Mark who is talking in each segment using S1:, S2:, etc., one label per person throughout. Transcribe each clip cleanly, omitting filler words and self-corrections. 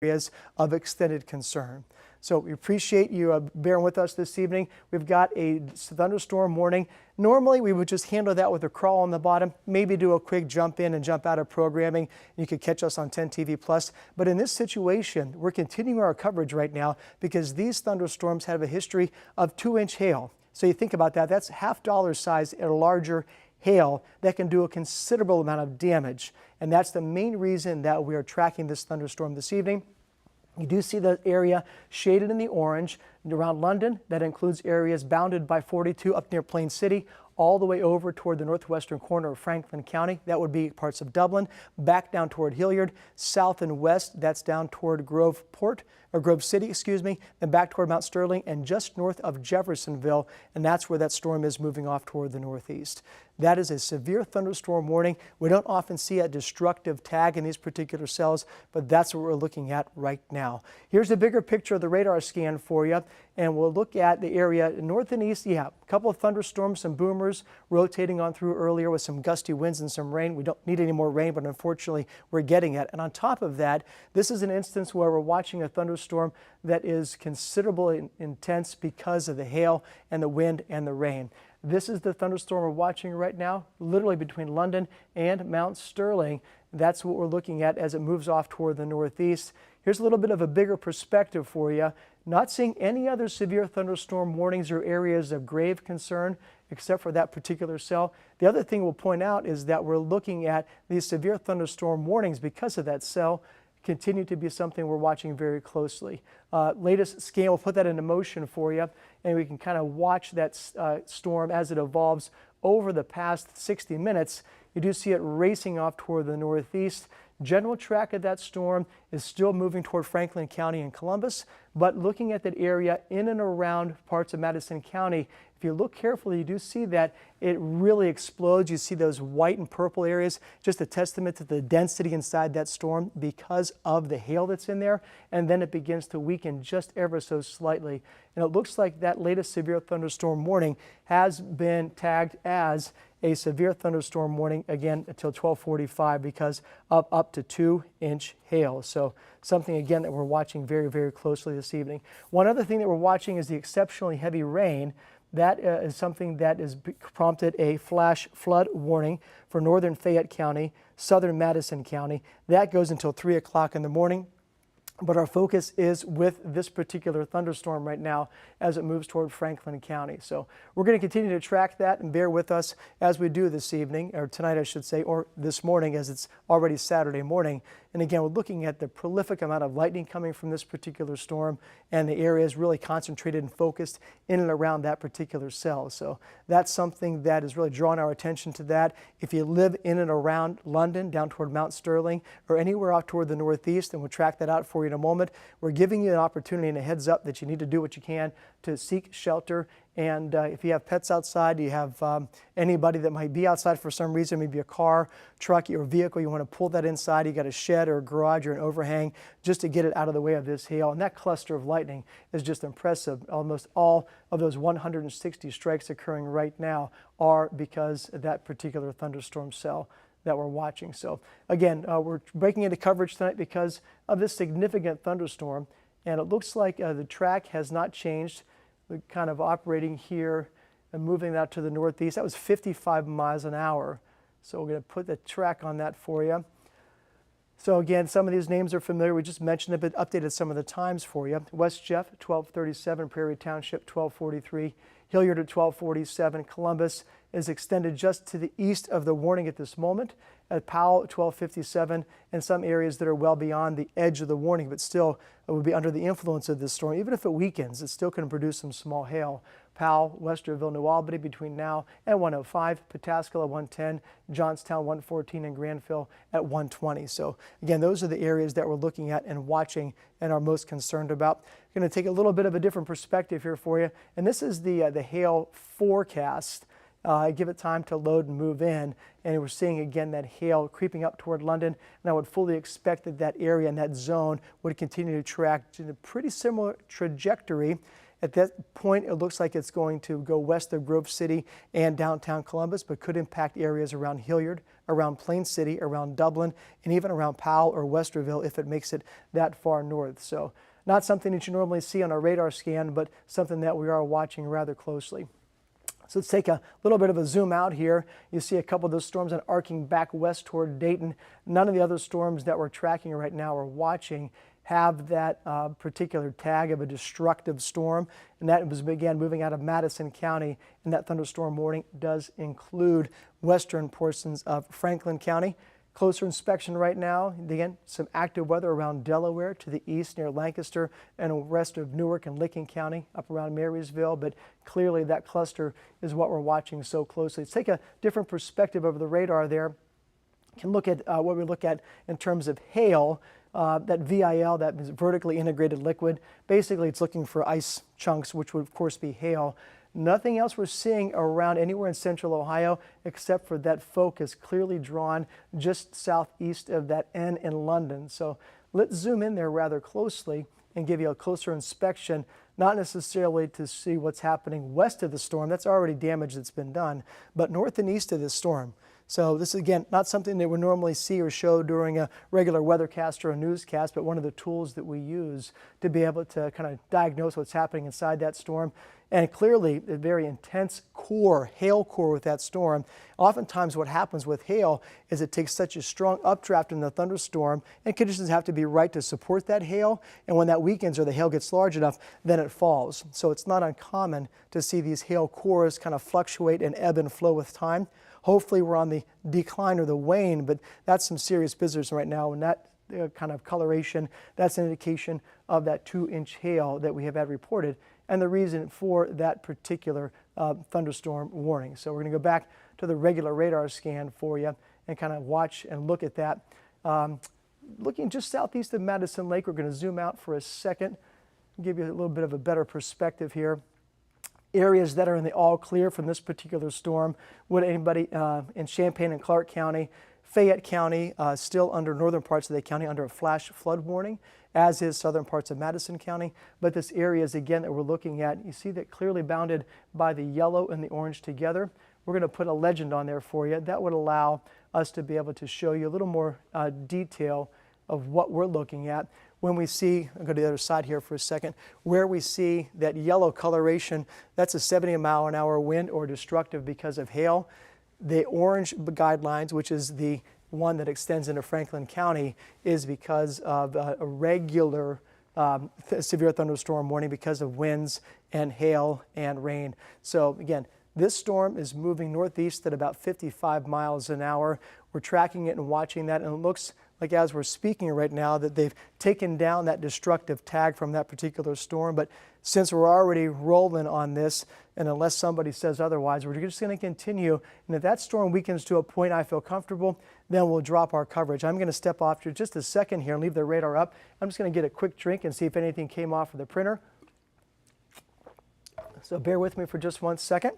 S1: areas of extended concern. So we appreciate you bearing with us this evening. We've got a thunderstorm warning. Normally we would just handle that with a crawl on the bottom, maybe do a quick jump in and jump out of programming. You could catch us on 10 TV Plus. But in this situation, we're continuing our coverage right now because these thunderstorms have a history of 2-inch hail. So you think about that, that's half dollar size and larger hail that can do a considerable amount of damage. And that's the main reason that we are tracking this thunderstorm this evening. You do see the area shaded in the orange around London. That includes areas bounded by 42 up near Plain City, all the way over toward the northwestern corner of Franklin County. That would be parts of Dublin, back down toward Hilliard, south and west. That's down toward Grove City, excuse me, then back toward Mount Sterling and just north of Jeffersonville. And that's where that storm is moving off toward the northeast. That is a severe thunderstorm warning. We don't often see a destructive tag in these particular cells, but that's what we're looking at right now. Here's a bigger picture of the radar scan for you, and we'll look at the area north and east. Yeah, a couple of thunderstorms, some boomers rotating on through earlier with some gusty winds and some rain. We don't need any more rain, but unfortunately we're getting it. And on top of that, this is an instance where we're watching a thunderstorm that is considerably intense because of the hail and the wind and the rain. This is the thunderstorm we're watching right now, literally between London and Mount Sterling. That's what we're looking at as it moves off toward the northeast. Here's a little bit of a bigger perspective for you. Not seeing any other severe thunderstorm warnings or areas of grave concern except for that particular cell. The other thing we'll point out is that we're looking at these severe thunderstorm warnings because of that cell continue to be something we're watching very closely. Latest scan, we'll put that into motion for you, and we can kind of watch that storm as it evolves over the past 60 minutes. You do see it racing off toward the northeast. General track of that storm is still moving toward Franklin County and Columbus, but looking at that area in and around parts of Madison County, if you look carefully, you do see that it really explodes. You see those white and purple areas, just a testament to the density inside that storm because of the hail that's in there. And then it begins to weaken just ever so slightly. And it looks like that latest severe thunderstorm warning has been tagged as a severe thunderstorm warning again until 12:45 because of up to 2-inch hail. So something again that we're watching very, very closely this evening. One other thing that we're watching is the exceptionally heavy rain. That is something that has prompted a flash flood warning for northern Fayette County, southern Madison County. That goes until 3 o'clock in the morning. But our focus is with this particular thunderstorm right now as it moves toward Franklin County. So we're going to continue to track that and bear with us as we do this evening, or tonight I should say, or this morning as it's already Saturday morning. And again, we're looking at the prolific amount of lightning coming from this particular storm, and the area is really concentrated and focused in and around that particular cell. So that's something that has really drawn our attention to that. If you live in and around London, down toward Mount Sterling, or anywhere off toward the northeast, and we'll track that out for you in a moment. We're giving you an opportunity and a heads up that you need to do what you can to seek shelter. And if you have pets outside, you have anybody that might be outside for some reason, maybe a car, truck, or vehicle, you want to pull that inside. You got a shed or a garage or an overhang just to get it out of the way of this hail. And that cluster of lightning is just impressive. Almost all of those 160 strikes occurring right now are because of that particular thunderstorm cell that we're watching. So again, we're breaking into coverage tonight because of this significant thunderstorm, and it looks like the track has not changed. We're kind of operating here and moving that to the northeast. That was 55 miles an hour. So we're going to put the track on that for you. So again, some of these names are familiar. We just mentioned it, but updated some of the times for you. West Jeff, 1237, Prairie Township, 1243, Hilliard at 1247, Columbus is extended just to the east of the warning at this moment. At Powell, 1257, and some areas that are well beyond the edge of the warning, but still it would be under the influence of this storm. Even if it weakens, it's still going to produce some small hail. Powell, Westerville, New Albany between now and 105, Pataskala 110, Johnstown 114, and Granville at 120. So again, those are the areas that we're looking at and watching and are most concerned about. I'm going to take a little bit of a different perspective here for you, and this is the hail forecast. Give it time to load and move in, and we're seeing again that hail creeping up toward London, and I would fully expect that that area and that zone would continue to track to a pretty similar trajectory At that point, it looks like it's going to go west of Grove City and downtown Columbus, but could impact areas around Hilliard, around Plain City, around Dublin, and even around Powell or Westerville if it makes it that far north. So not something that you normally see on a radar scan, but something that we are watching rather closely. So let's take a little bit of a zoom out here. You see a couple of those storms arcing back west toward Dayton. None of the other storms that we're tracking right now or watching have that particular tag of a destructive storm, and that was again moving out of Madison County, and that thunderstorm warning does include western portions of Franklin County. Closer inspection right now, again, some active weather around Delaware to the east near Lancaster and the rest of Newark and Licking County up around Marysville, but clearly that cluster is what we're watching so closely. Let's take a different perspective over the radar there. Can look at what we look at in terms of hail. That VIL, that is vertically integrated liquid, basically it's looking for ice chunks, which would of course be hail. Nothing else we're seeing around anywhere in central Ohio except for that focus clearly drawn just southeast of that N in London. So let's zoom in there rather closely and give you a closer inspection, not necessarily to see what's happening west of the storm. That's already damage that's been done, but north and east of the storm. So this is, again, not something that we normally see or show during a regular weathercast or a newscast, but one of the tools that we use to be able to kind of diagnose what's happening inside that storm. And clearly, a very intense core, hail core with that storm. Oftentimes what happens with hail is it takes such a strong updraft in the thunderstorm, and conditions have to be right to support that hail. And when that weakens or the hail gets large enough, then it falls. So it's not uncommon to see these hail cores kind of fluctuate and ebb and flow with time. Hopefully we're on the decline or the wane, but that's some serious business right now. And that kind of coloration, that's an indication of that 2-inch hail that we have had reported and the reason for that particular thunderstorm warning. So we're going to go back to the regular radar scan for you and kind of watch and look at that. Looking just southeast of Madison Lake, we're going to zoom out for a second, give you a little bit of a better perspective here. Areas that are in the all clear from this particular storm. Would anybody in Champaign and Clark County, Fayette County, still under northern parts of the county under a flash flood warning, as is southern parts of Madison County. But this area is again that we're looking at. You see that clearly bounded by the yellow and the orange together. We're going to put a legend on there for you. That would allow us to be able to show you a little more detail of what we're looking at. When we see, I'll go to the other side here for a second, where we see that yellow coloration, that's a 70-mile-an-hour wind or destructive because of hail. The orange guidelines, which is the one that extends into Franklin County, is because of a regular severe thunderstorm warning because of winds and hail and rain. So again, this storm is moving northeast at about 55 miles an hour. We're tracking it and watching that, and it looks like as we're speaking right now that they've taken down that destructive tag from that particular storm. But since we're already rolling on this, and unless somebody says otherwise, we're just going to continue. And if that storm weakens to a point I feel comfortable, then we'll drop our coverage. I'm going to step off for just a second here and leave the radar up. I'm just going to get a quick drink and see if anything came off of the printer. So bear with me for just 1 second.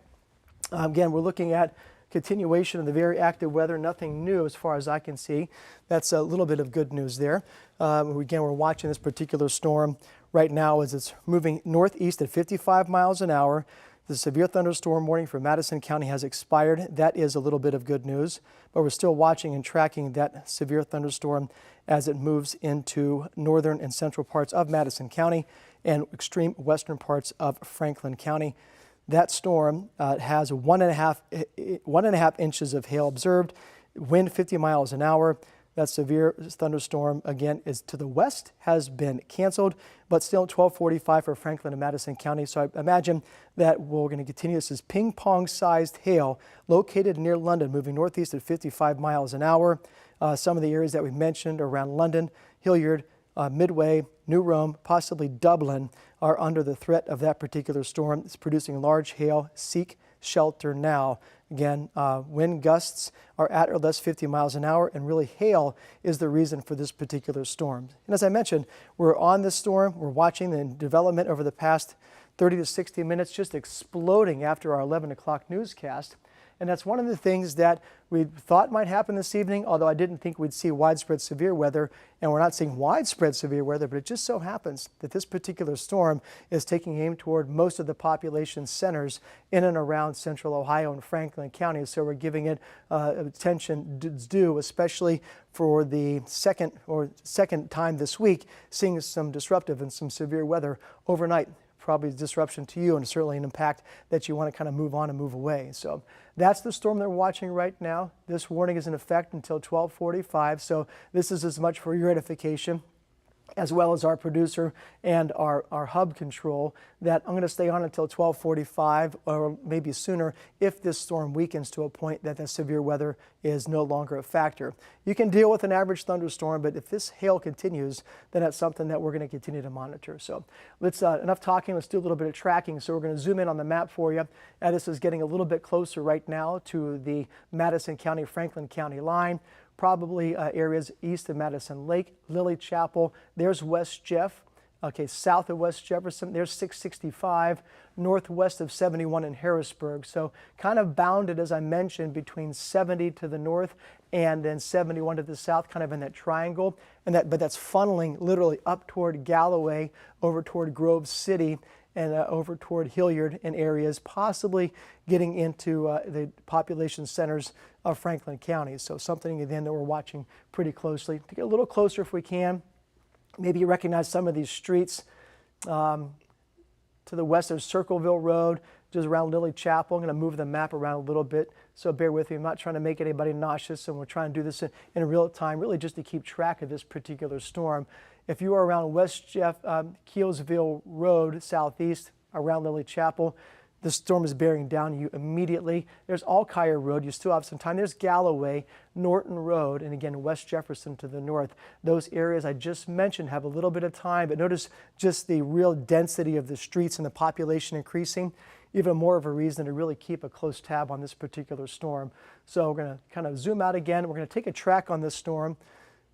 S1: Again, we're looking at continuation of the very active weather, nothing new as far as I can see. That's a little bit of good news there. Again, we're watching this particular storm right now as it's moving northeast at 55 miles an hour. The severe thunderstorm warning for Madison County has expired. That is a little bit of good news, but we're still watching and tracking that severe thunderstorm as it moves into northern and central parts of Madison County and extreme western parts of Franklin County. That storm has 1.5 inches of hail observed, wind 50 miles an hour. That severe thunderstorm, again, is to the west, has been canceled, but still 1245 for Franklin and Madison County. So I imagine that we're going to continue. This is ping-pong-sized hail located near London, moving northeast at 55 miles an hour. Some of the areas that we mentioned around London, Hilliard, Midway, New Rome, possibly Dublin, are under the threat of that particular storm. It's producing large hail. Seek shelter now. Again, wind gusts are at or less 50 miles an hour, and really hail is the reason for this particular storm. And as I mentioned, we're on this storm. We're watching the development over the past 30 to 60 minutes, just exploding after our 11 o'clock newscast. And that's one of the things that we thought might happen this evening, although I didn't think we'd see widespread severe weather. And we're not seeing widespread severe weather, but it just so happens that this particular storm is taking aim toward most of the population centers in and around central Ohio and Franklin County. So we're giving it attention due, especially for the second time this week, seeing some disruptive and some severe weather overnight. Probably a disruption to you and certainly an impact that you want to kind of move on and move away. So that's the storm that we're watching right now. This warning is in effect until 12:45. So this is as much for your edification as well as our producer and our hub control, that I'm going to stay on until 12:45 or maybe sooner if this storm weakens to a point that the severe weather is no longer a factor. You can deal with an average thunderstorm, but if this hail continues, then that's something that we're going to continue to monitor. So let's enough talking. Let's do a little bit of tracking. So we're going to zoom in on the map for you. This is getting a little bit closer right now to the Madison County, Franklin County line. Probably areas east of Madison Lake, Lily Chapel. There's West Jeff. Okay, south of West Jefferson, there's 665, northwest of 71 in Harrisburg. So kind of bounded, as I mentioned, between 70 to the north and then 71 to the south, kind of in that triangle. But that's funneling literally up toward Galloway, over toward Grove City, and over toward Hilliard and areas, possibly getting into the population centers of Franklin County. So something again that we're watching pretty closely. To get a little closer if we can, maybe you recognize some of these streets. To the west there's Circleville Road, just around Lily Chapel. I'm going to move the map around a little bit, so bear with me. I'm not trying to make anybody nauseous, and we're trying to do this in real time, really just to keep track of this particular storm. If you are around West Keelsville Road, southeast, around Lily Chapel, the storm is bearing down you immediately. There's Alkire Road. You still have some time. There's Galloway, Norton Road, and again, West Jefferson to the north. Those areas I just mentioned have a little bit of time, but notice just the real density of the streets and the population increasing. Even more of a reason to really keep a close tab on this particular storm. So we're going to kind of zoom out again. We're going to take a track on this storm.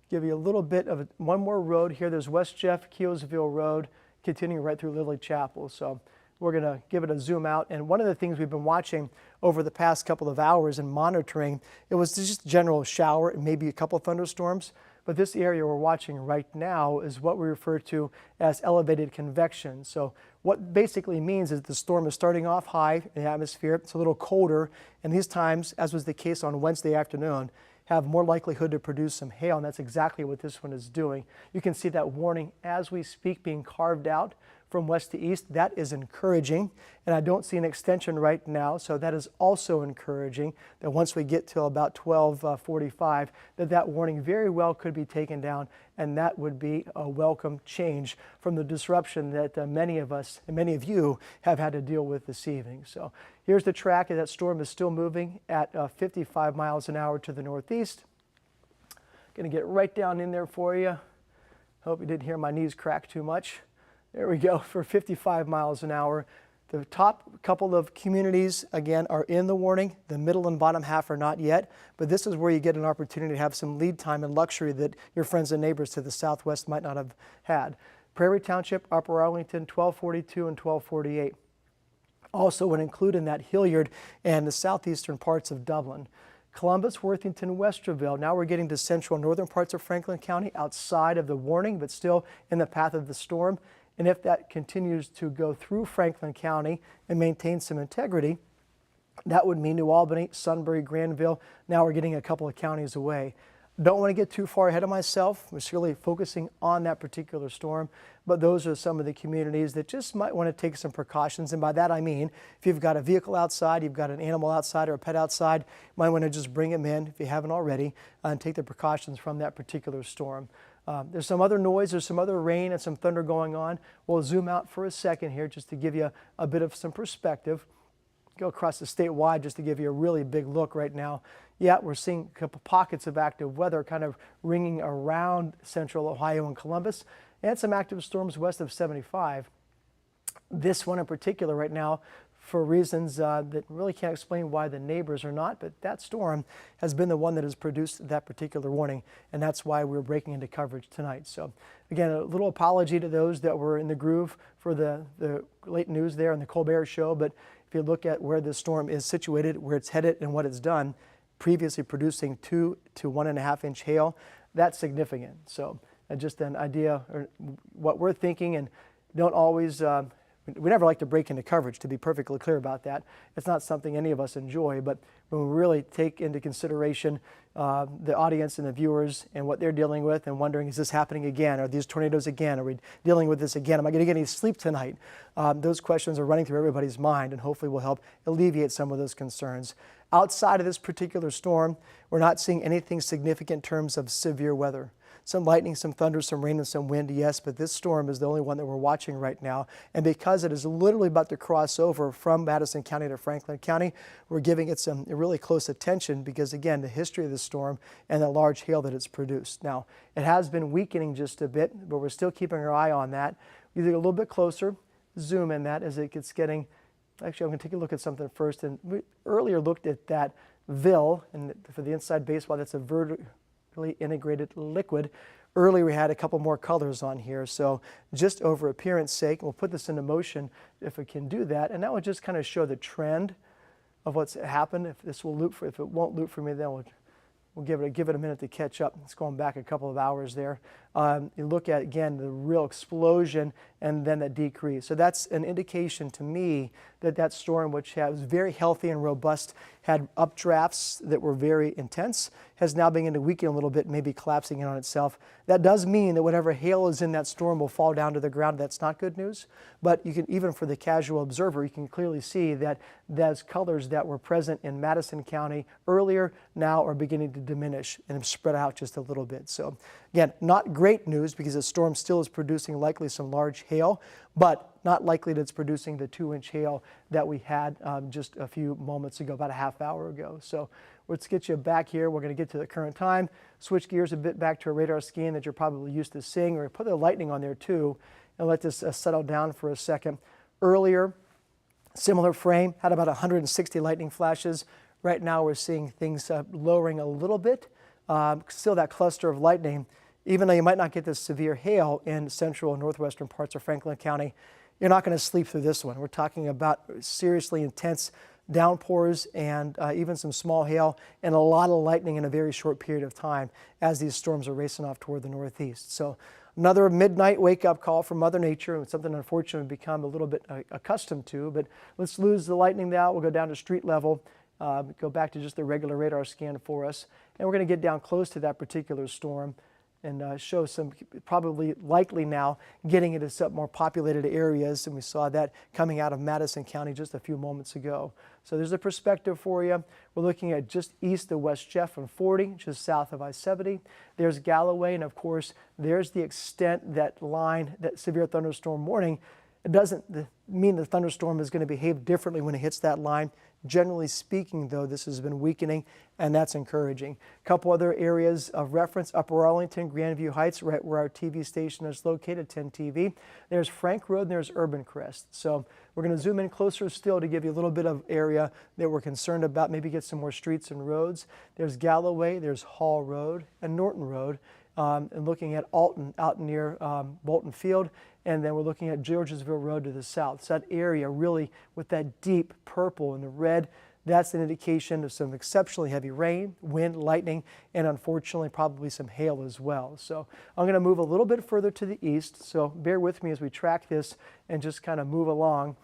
S1: Give you a little bit of one more road here. There's West Jeff Keelsville Road, continuing right through Lily Chapel. So we're going to give it a zoom out. And one of the things we've been watching over the past couple of hours and monitoring, it was just general shower and maybe a couple of thunderstorms. But this area we're watching right now is what we refer to as elevated convection. So what basically means is the storm is starting off high in the atmosphere. It's a little colder. And these times, as was the case on Wednesday afternoon, have more likelihood to produce some hail, and that's exactly what this one is doing. You can see that warning as we speak being carved out from west to east. That is encouraging, and I don't see an extension right now, so that is also encouraging that once we get to about 12:45, that warning very well could be taken down, and that would be a welcome change from the disruption that many of us and many of you have had to deal with this evening. So here's the track, and that storm is still moving at 55 miles an hour to the northeast. Going to get right down in there for you. Hope you didn't hear my knees crack too much. There we go, for 55 miles an hour. The top couple of communities, again, are in the warning. The middle and bottom half are not yet, but this is where you get an opportunity to have some lead time and luxury that your friends and neighbors to the southwest might not have had. Prairie Township, Upper Arlington, 1242 and 1248. Also would include in that Hilliard and the southeastern parts of Dublin. Columbus, Worthington, Westerville. Now we're getting to central and northern parts of Franklin County, outside of the warning, but still in the path of the storm. And if that continues to go through Franklin County and maintain some integrity, that would mean New Albany, Sunbury, Granville. Now we're getting a couple of counties away. Don't want to get too far ahead of myself. We're really focusing on that particular storm, but those are some of the communities that just might want to take some precautions. And by that I mean, if you've got a vehicle outside, you've got an animal outside or a pet outside, you might want to just bring them in if you haven't already and take the precautions from that particular storm. There's some other noise, there's some other rain and some thunder going on. We'll zoom out for a second here just to give you a bit of some perspective. Go across the statewide just to give you a really big look right now. Yeah, we're seeing a couple pockets of active weather kind of ringing around central Ohio and Columbus, and some active storms west of 75. This one in particular right now, for reasons that really can't explain why the neighbors are not, but that storm has been the one that has produced that particular warning, and that's why we're breaking into coverage tonight. So again, a little apology to those that were in the groove for the late news there on the Colbert Show, but if you look at where this storm is situated, where it's headed and what it's done, previously producing 2 to 1.5 inch hail, that's significant. So just an idea or what we're thinking, and don't always, we never like to break into coverage, to be perfectly clear about that. It's not something any of us enjoy, but when we really take into consideration the audience and the viewers and what they're dealing with and wondering, is this happening again? Are these tornadoes again? Are we dealing with this again? Am I going to get any sleep tonight? Those questions are running through everybody's mind, and hopefully will help alleviate some of those concerns. Outside of this particular storm, we're not seeing anything significant in terms of severe weather. Some lightning, some thunder, some rain, and some wind, yes, but this storm is the only one that we're watching right now. And because it is literally about to cross over from Madison County to Franklin County, we're giving it some really close attention because, again, the history of the storm and the large hail that it's produced. Now, it has been weakening just a bit, but we're still keeping our eye on that. You get a little bit closer, zoom in that as it gets getting. Actually, I'm going to take a look at something first. And we earlier looked at that VIL, and for the inside baseball, that's a vertically integrated liquid. Earlier we had a couple more colors on here, so just over appearance sake, we'll put this into motion if we can do that, and that will just kind of show the trend of what's happened. If this will loop for, if it won't loop for me, then we'll give it a minute to catch up. It's going back a couple of hours there. You look at, again, the real explosion and then the decrease. So that's an indication to me that that storm, which was very healthy and robust, had updrafts that were very intense, has now begun to weaken a little bit, maybe collapsing in on itself. That does mean that whatever hail is in that storm will fall down to the ground. That's not good news, but you can, even for the casual observer, you can clearly see that those colors that were present in Madison County earlier now are beginning to diminish and spread out just a little bit. So again, not great news because the storm still is producing likely some large hail, but not likely that it's producing the 2-inch hail that we had just a few moments ago, about a half hour ago. So let's get you back here. We're going to get to the current time, switch gears a bit back to a radar scan that you're probably used to seeing, or put the lightning on there too, and let this settle down for a second. Earlier, similar frame, had about 160 lightning flashes. Right now we're seeing things lowering a little bit. Still that cluster of lightning, even though you might not get this severe hail in central and northwestern parts of Franklin County, you're not going to sleep through this one. We're talking about seriously intense downpours and even some small hail and a lot of lightning in a very short period of time as these storms are racing off toward the northeast. So another midnight wake-up call from Mother Nature, and something unfortunately we've become a little bit accustomed to. But let's lose the lightning now. We'll go down to street level, go back to just the regular radar scan for us, and we're going to get down close to that particular storm and show some, probably likely now getting into some more populated areas, and we saw that coming out of Madison County just a few moments ago. So there's a perspective for you. We're looking at just east of West Jeff and 40, just south of I-70. There's Galloway, and of course there's the extent that line, that severe thunderstorm warning. It doesn't mean the thunderstorm is going to behave differently when it hits that line. Generally speaking, though, this has been weakening, and that's encouraging. A couple other areas of reference: Upper Arlington, Grandview Heights, right where our TV station is located, 10 TV. There's Frank Road, and there's Urban Crest. So we're going to zoom in closer still to give you a little bit of area that we're concerned about, maybe get some more streets and roads. There's Galloway, there's Hall Road, and Norton Road. And looking at Alton out near Bolton Field, and then we're looking at Georgesville Road to the south. So that area really with that deep purple and the red, that's an indication of some exceptionally heavy rain, wind, lightning, and unfortunately probably some hail as well. So I'm going to move a little bit further to the east, so bear with me as we track this and just kind of move along.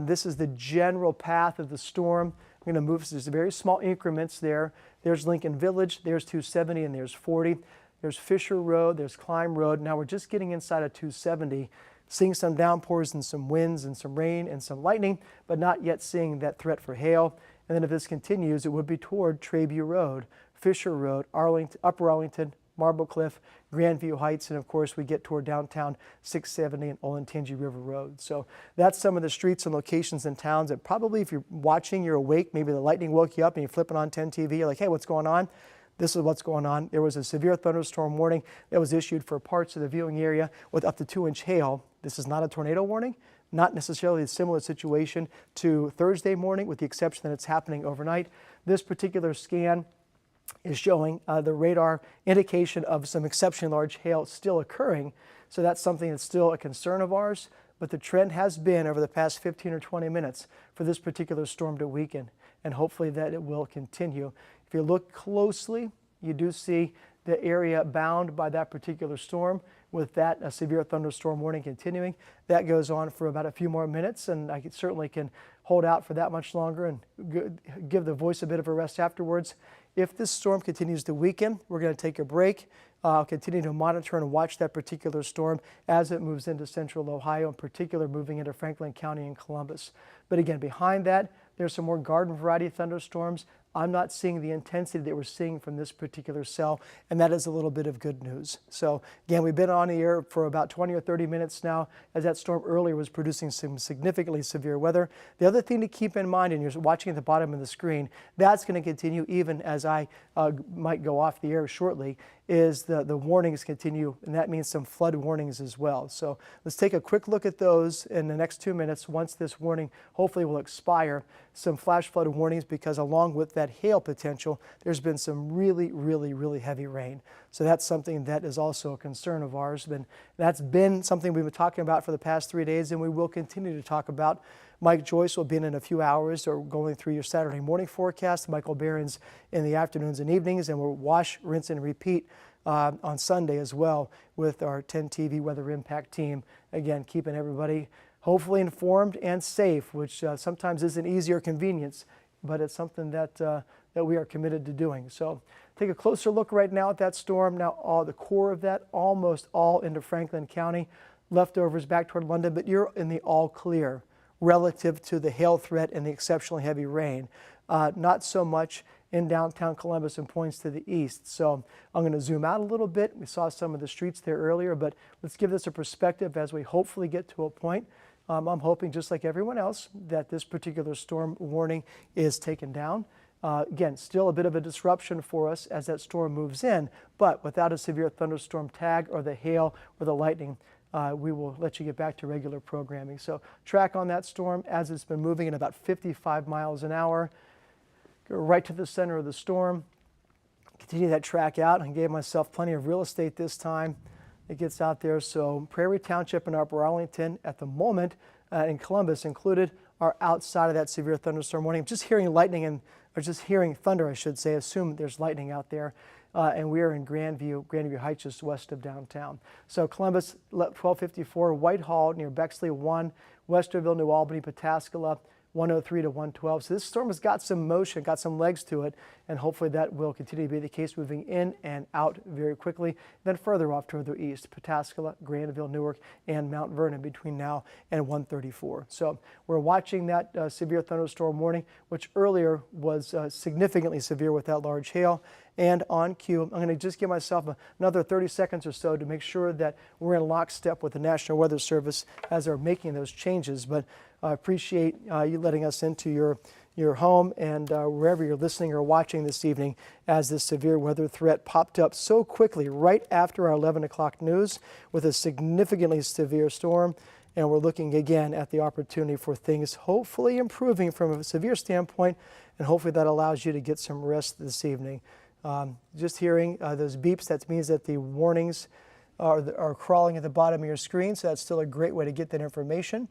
S1: This is the general path of the storm. I'm going to move, there's very small increments there. There's Lincoln Village, there's 270, and there's 40. There's Fisher Road, there's Climb Road. Now we're just getting inside of 270, seeing some downpours and some winds and some rain and some lightning, but not yet seeing that threat for hail. And then if this continues, it would be toward Trayview Road, Fisher Road, Arlington, Upper Arlington, Marble Cliff, Grandview Heights, and of course we get toward downtown 670 and Olentangy River Road. So that's some of the streets and locations in towns that probably, if you're watching, you're awake, maybe the lightning woke you up and you're flipping on 10 TV, you're like, hey, what's going on? This is what's going on. There was a severe thunderstorm warning that was issued for parts of the viewing area with up to 2-inch hail. This is not a tornado warning, not necessarily a similar situation to Thursday morning, with the exception that it's happening overnight. This particular scan is showing the radar indication of some exceptionally large hail still occurring. So that's something that's still a concern of ours, but the trend has been over the past 15 or 20 minutes for this particular storm to weaken, and hopefully that it will continue. If you look closely, you do see the area bound by that particular storm with that severe thunderstorm warning continuing. That goes on for about a few more minutes, and I certainly can hold out for that much longer and give the voice a bit of a rest afterwards. If this storm continues to weaken, we're going to take a break. I'll continue to monitor and watch that particular storm as it moves into central Ohio, in particular moving into Franklin County and Columbus. But again, behind that, there's some more garden variety thunderstorms. I'm not seeing the intensity that we're seeing from this particular cell, and that is a little bit of good news. So again, we've been on the air for about 20 or 30 minutes now, as that storm earlier was producing some significantly severe weather. The other thing to keep in mind, and you're watching at the bottom of the screen, that's going to continue even as I might go off the air shortly, is the warnings continue, and that means some flood warnings as well. So let's take a quick look at those in the next 2 minutes once this warning hopefully will expire. Some flash flood warnings, because along with that hail potential, there's been some really heavy rain. So that's something that is also a concern of ours. That's been something we've been talking about for the past 3 days, and we will continue to talk about. Mike Joyce will be in a few hours, or going through your Saturday morning forecast. Michael Barron's in the afternoons and evenings, and we'll wash, rinse, and repeat on Sunday as well with our 10 TV Weather Impact team. Again, keeping everybody hopefully informed and safe, which sometimes isn't easy or convenience, but it's something that we are committed to doing. So take a closer look right now at that storm. Now the core of that almost all into Franklin County, leftovers back toward London, but you're in the all clear relative to the hail threat and the exceptionally heavy rain. Not so much in downtown Columbus and points to the east. So I'm going to zoom out a little bit. We saw some of the streets there earlier, but let's give this a perspective as we hopefully get to a point. I'm hoping, just like everyone else, that this particular storm warning is taken down. Again, still a bit of a disruption for us as that storm moves in, but without a severe thunderstorm tag or the hail or the lightning, we will let you get back to regular programming. So track on that storm as it's been moving at about 55 miles an hour. Go right to the center of the storm. Continue that track out. I gave myself plenty of real estate this time. It gets out there. So Prairie Township and Upper Arlington at the moment, and Columbus included, are outside of that severe thunderstorm warning. Just hearing lightning or just hearing thunder, I should say. Assume there's lightning out there. And we are in Grandview Heights, just west of downtown. So Columbus, 1254, Whitehall near Bexley 1, Westerville, New Albany, Pataskala, 103 to 112. So this storm has got some motion, got some legs to it, and hopefully that will continue to be the case, moving in and out very quickly. Then further off toward the east, Pataskala, Grandville, Newark, and Mount Vernon between now and 134. So we're watching that severe thunderstorm warning, which earlier was significantly severe with that large hail. And on cue, I'm going to just give myself another 30 seconds or so to make sure that we're in lockstep with the National Weather Service as they're making those changes. But I appreciate you letting us into your home and wherever you're listening or watching this evening, as this severe weather threat popped up so quickly right after our 11 o'clock news with a significantly severe storm. And we're looking again at the opportunity for things hopefully improving from a severe standpoint, and hopefully that allows you to get some rest this evening. Just hearing those beeps, that means that the warnings are crawling at the bottom of your screen, so that's still a great way to get that information.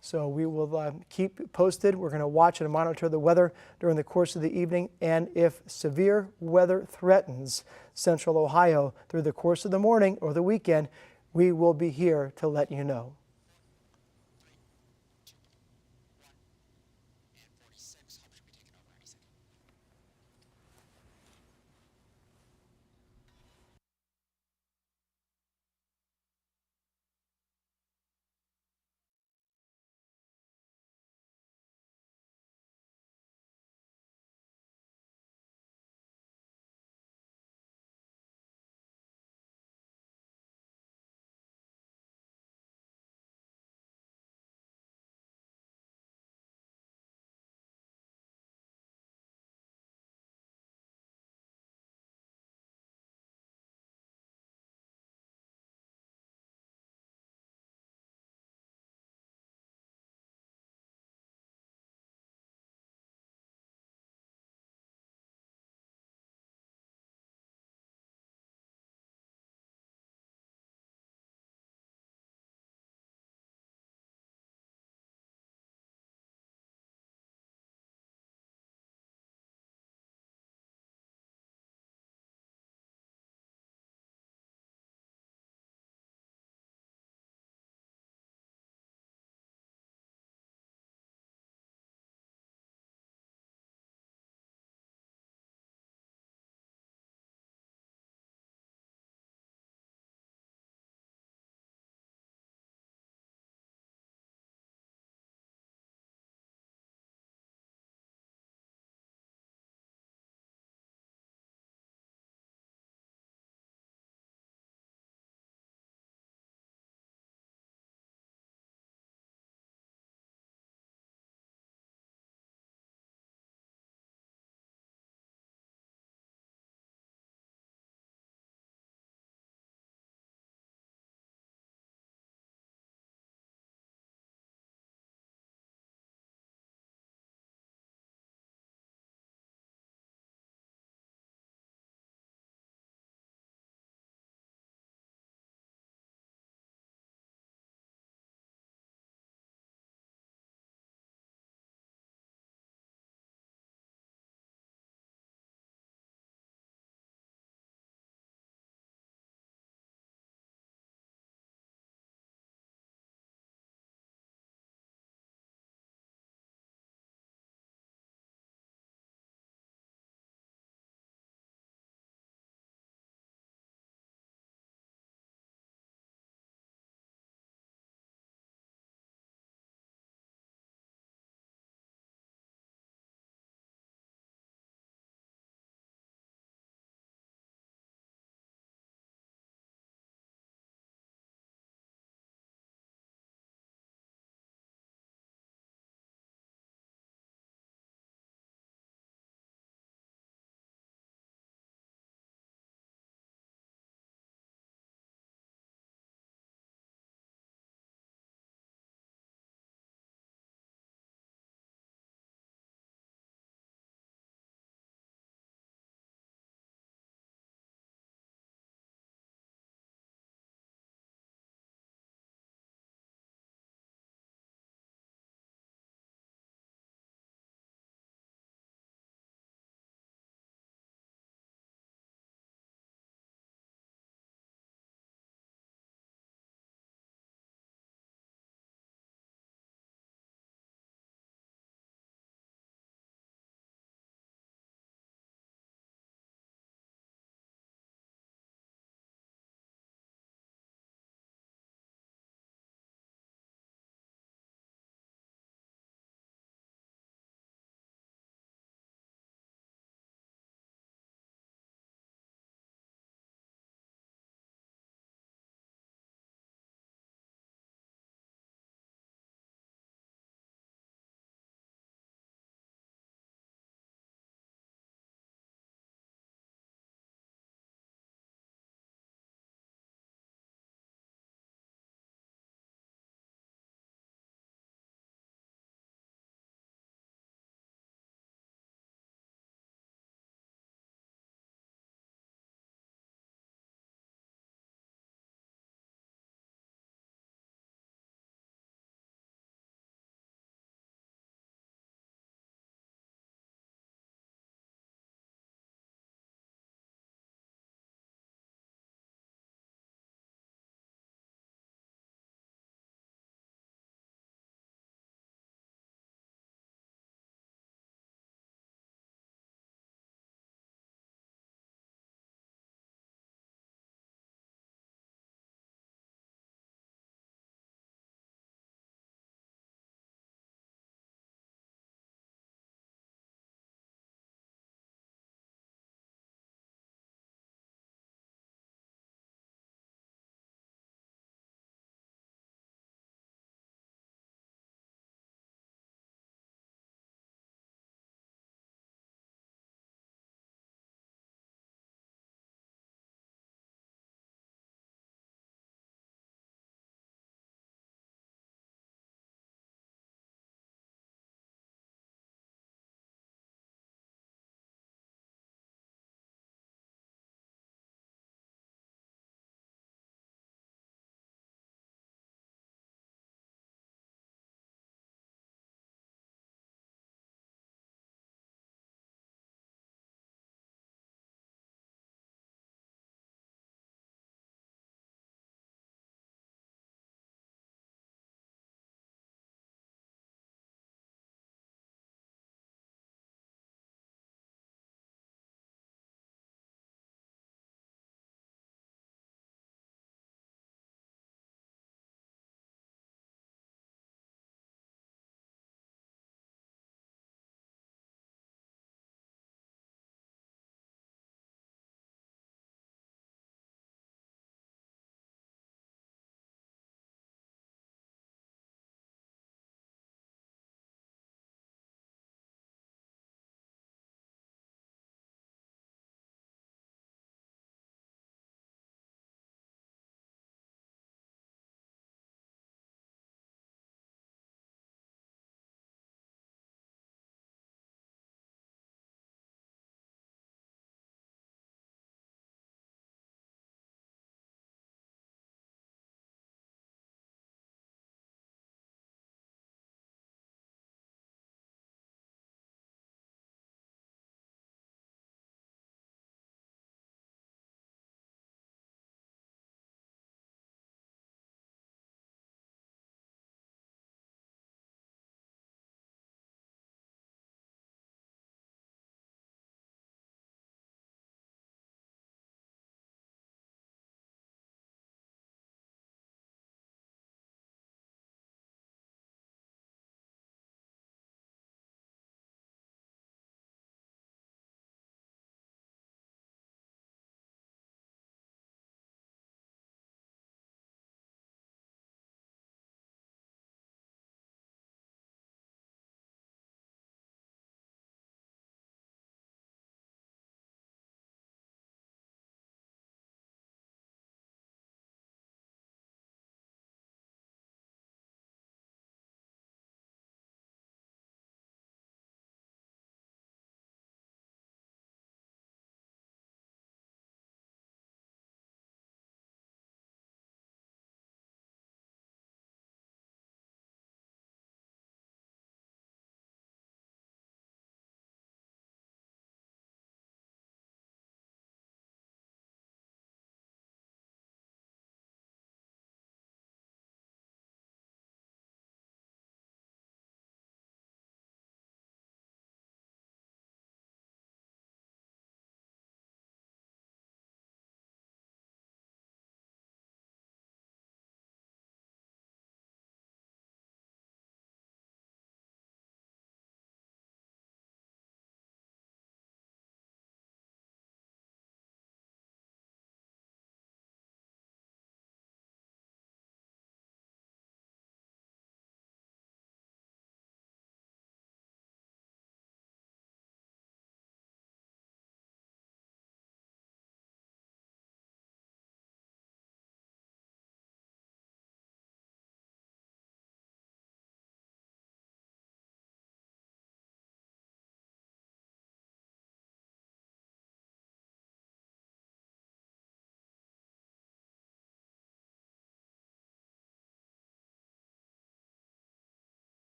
S1: So we will keep posted. We're going to watch and monitor the weather during the course of the evening, and if severe weather threatens central Ohio through the course of the morning or the weekend, we will be here to let you know.